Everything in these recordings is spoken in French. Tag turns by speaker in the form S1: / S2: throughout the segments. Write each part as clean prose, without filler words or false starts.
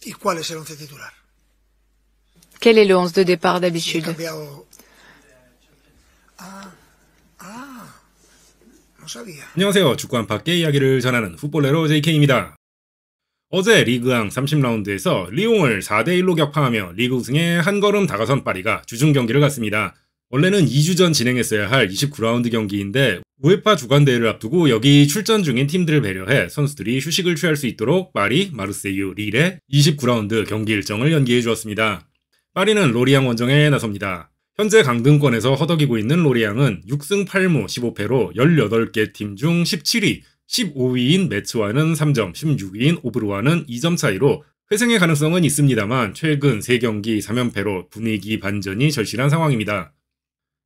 S1: ¿Y cuál es el once titular?
S2: Quel est le 11 de départ d'habitude?
S1: No sabía.
S3: 안녕하세요. 축구 한파께 이야기를 전하는 풋볼레로 JK입니다. 어제 리그왕 30라운드에서 리옹을 4대1로 격파하며 리그 우승에 한 걸음 다가선 파리가 주중 경기를 갖습니다. 원래는 2주 전 진행했어야 할 29라운드 경기인데 우에파 주간대회를 앞두고 여기 출전 중인 팀들을 배려해 선수들이 휴식을 취할 수 있도록 파리, 마르세유, 릴의 29라운드 경기 일정을 연기해 주었습니다. 파리는 로리앙 원정에 나섭니다. 현재 강등권에서 허덕이고 있는 로리앙은 6승 8무 15패로 18개 팀 중 17위, 15위인 메츠와는 3점, 16위인 오브르와는 2점 차이로 회생의 가능성은 있습니다만 최근 3경기 3연패로 분위기 반전이 절실한 상황입니다.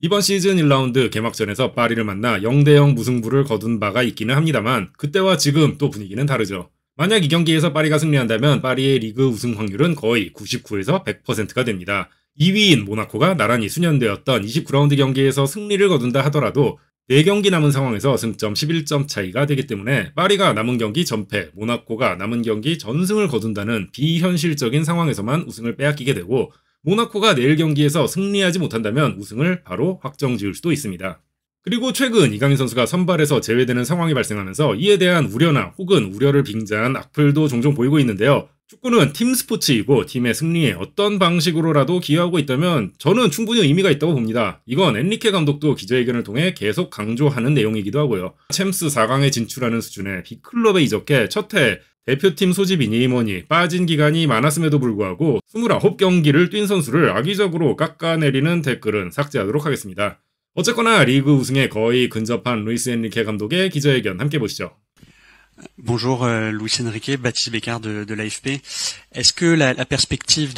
S3: 이번 시즌 1라운드 개막전에서 파리를 만나 0대0 무승부를 거둔 바가 있기는 합니다만 그때와 지금 또 분위기는 다르죠. 만약 이 경기에서 파리가 승리한다면 파리의 리그 우승 확률은 거의 99에서 100%가 됩니다. 2위인 모나코가 나란히 수년되었던 29라운드 경기에서 승리를 거둔다 하더라도 4경기 남은 상황에서 승점 11점 차이가 되기 때문에 파리가 남은 경기 전패, 모나코가 남은 경기 전승을 거둔다는 비현실적인 상황에서만 우승을 빼앗기게 되고 모나코가 내일 경기에서 승리하지 못한다면 우승을 바로 확정지을 수도 있습니다. 그리고 최근 이강인 선수가 선발에서 제외되는 상황이 발생하면서 이에 대한 우려나 혹은 우려를 빙자한 악플도 종종 보이고 있는데요. 축구는 팀 스포츠이고 팀의 승리에 어떤 방식으로라도 기여하고 있다면 저는 충분히 의미가 있다고 봅니다. 이건 엔리케 감독도 기자회견을 통해 계속 강조하는 내용이기도 하고요. 챔스 4강에 진출하는 수준의 빅클럽에 이적해 첫해 대표팀 소집이니 뭐니 빠진 기간이 많았음에도 불구하고 29경기를 뛴 선수를 악의적으로 깎아내리는 댓글은 삭제하도록 하겠습니다. 어쨌거나 리그 우승에 거의 근접한 루이스 엔리케 감독의 기자회견 함께 보시죠.
S4: Bonjour, Luis Enrique, Baptiste Bécard de l'AFP. Est-ce que la perspective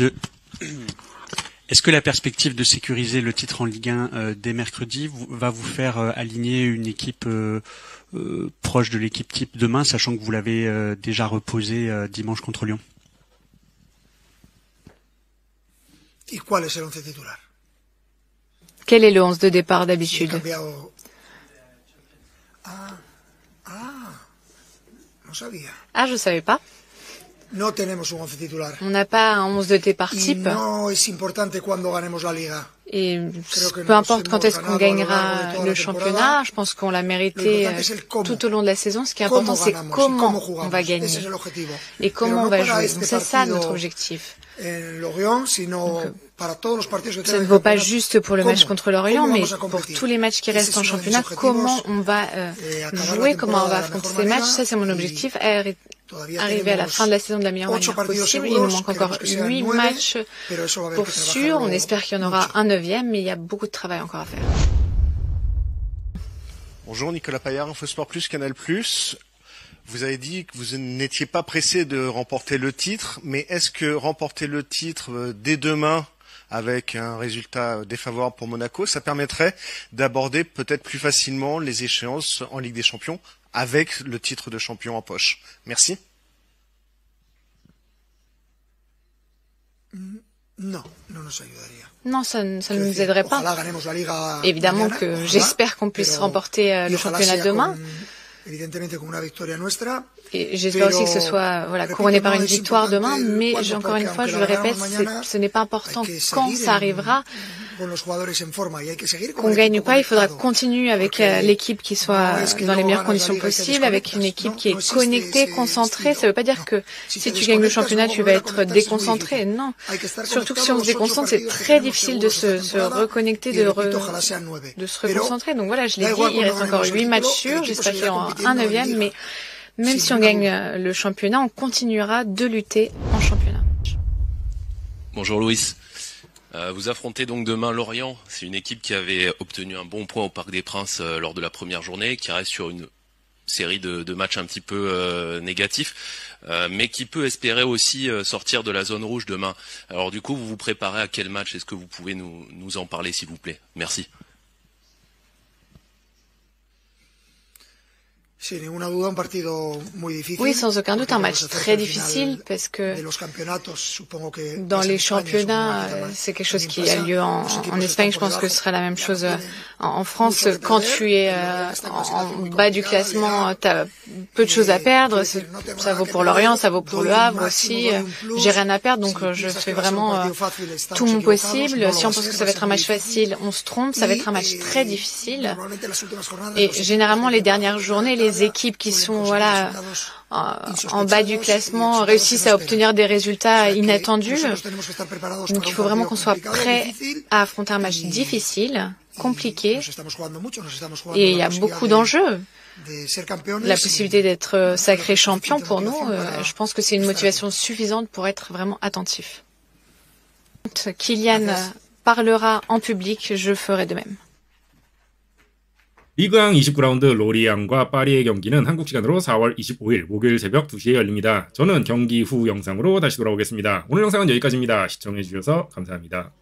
S4: de sécuriser le titre en Ligue 1 dès mercredi va vous faire aligner une équipe proche de l'équipe type demain, sachant que vous l'avez déjà reposé dimanche contre Lyon?
S1: ¿Y cuál es el once titular?
S2: Quel est le 11 de départ d'habitude?
S1: No sabía.
S2: Ah, je savais pas.
S1: No tenemos un once titular.
S2: On n'a pas un 11 de départ
S1: Y
S2: type.
S1: no es importante cuando ganemos la Liga.
S2: Et
S1: Creo que
S2: peu
S1: nos
S2: importe quand
S1: hemos
S2: est-ce qu'on
S1: ganado a lo largo de
S2: gagnera
S1: toda
S2: le
S1: la
S2: championnat,
S1: temporada.
S2: je pense qu'on l'a
S1: Lo
S2: mérité
S1: importante es el cómo.
S2: tout au long de la saison. Ce qui est
S1: Cómo
S2: important, c'est
S1: ganamos y
S2: comment
S1: cómo
S2: on
S1: jugamos.
S2: va gagner
S1: Ese es el objetivo.
S2: et comment
S1: Pero
S2: on
S1: no
S2: va
S1: para
S2: jouer.
S1: este
S2: Donc c'est ça notre
S1: partido
S2: objectif.
S1: en Lorient, sino para todos los partidos que
S2: Ça
S1: tengan
S2: ne
S1: en
S2: vaut pas
S1: campeonato.
S2: juste pour le match
S1: Cómo.
S2: contre l'Orient,
S1: Cómo
S2: mais
S1: vamos a
S2: pour
S1: competir.
S2: tous les matchs qui
S1: Ese
S2: restent
S1: es
S2: en
S1: uno de mis
S2: championnat,
S1: objetivos.
S2: comment on va
S1: Acabar la
S2: jouer, comment on va
S1: temporada de la
S2: affronter
S1: mejor
S2: ces matchs.
S1: manera.
S2: Ça, c'est mon objectif.
S1: Todavía
S2: Arriver à la
S1: tenemos
S2: fin de la saison de la meilleure
S1: 8
S2: manière
S1: partidos
S2: possible. Il nous
S1: seguros,
S2: manque encore
S1: queremos que sean
S2: 8
S1: 9,
S2: matchs
S1: pero eso va a haber
S2: pour
S1: que
S2: sûr.
S1: trabajarlo
S2: On espère qu'il y en aura
S1: mucho.
S2: un 9e, mais il y a beaucoup de travail encore à faire.
S5: Bonjour, Nicolas Paillard, InfoSport Plus, Canal Plus. Vous avez dit que vous n'étiez pas pressé de remporter le titre, mais est-ce que remporter le titre dès demain avec un résultat défavorable pour Monaco, ça permettrait d'aborder peut-être plus facilement les échéances en Ligue des Champions avec le titre de champion en poche? Merci.
S1: No, no nos ayudaría.
S2: Non, ça ne
S1: Quiero
S2: nous
S1: decir,
S2: aiderait pas.
S1: ojalá ganemos la Liga
S2: Évidemment
S1: mañana,
S2: que
S1: ojalá,
S2: j'espère qu'on puisse
S1: pero-
S2: remporter
S1: y
S2: le
S1: ojalá
S2: championnat
S1: sea
S2: demain.
S1: Evidentemente con una victoria nuestra.
S2: Et j'espère aussi que ce soit couronné par une victoire demain, mais encore une fois, je le répète, ce n'est pas important quand ça arrivera. Qu'on gagne ou pas, il faudra continuer avec l'équipe qui soit dans les meilleures conditions possibles, avec une équipe qui est connectée, concentrée. Ça ne veut pas dire que si tu gagnes le championnat, tu vas être déconcentré. Non. Surtout que si on se déconcentre, c'est très difficile de se reconnecter, de se reconcentrer. Donc voilà, je l'ai dit, il reste encore 8 matchs sûrs. J'espère qu'il y aura un 9e, mais même si on gagne le championnat, on continuera de lutter en championnat.
S6: Bonjour Louis. Vous affrontez donc demain Lorient. C'est une équipe qui avait obtenu un bon point au Parc des Princes lors de la première journée, qui reste sur une série de matchs un petit peu négatifs, mais qui peut espérer aussi sortir de la zone rouge demain. Alors du coup, vous vous préparez à quel match? Est-ce que vous pouvez nous en parler, s'il vous plaît? Merci.
S2: Oui, sans aucun doute, un match très difficile parce que dans les championnats, c'est quelque chose qui a lieu en Espagne. Je pense que ce sera la même chose en France. Quand tu es en bas du classement, tu as peu de choses à perdre. Ça vaut pour Lorient, ça vaut pour Le Havre aussi. J'ai rien à perdre, donc je fais vraiment tout mon possible. Si on pense que ça va être un match facile, on se trompe. Ça va être un match très difficile. Et généralement, les dernières journées, les équipes qui sont en bas du classement réussissent à obtenir des résultats inattendus. Donc il faut vraiment qu'on soit prêt à affronter un match difficile, compliqué, et il y a beaucoup d'enjeux. La possibilité d'être sacré champion pour nous, je pense que c'est une motivation suffisante pour être vraiment attentif. Kylian parlera en public, je ferai de même.
S3: 리그왕 29라운드 로리앙과 파리의 경기는 한국 시간으로 4월 25일 목요일 새벽 2시에 열립니다. 저는 경기 후 영상으로 다시 돌아오겠습니다. 오늘 영상은 여기까지입니다. 시청해주셔서 감사합니다.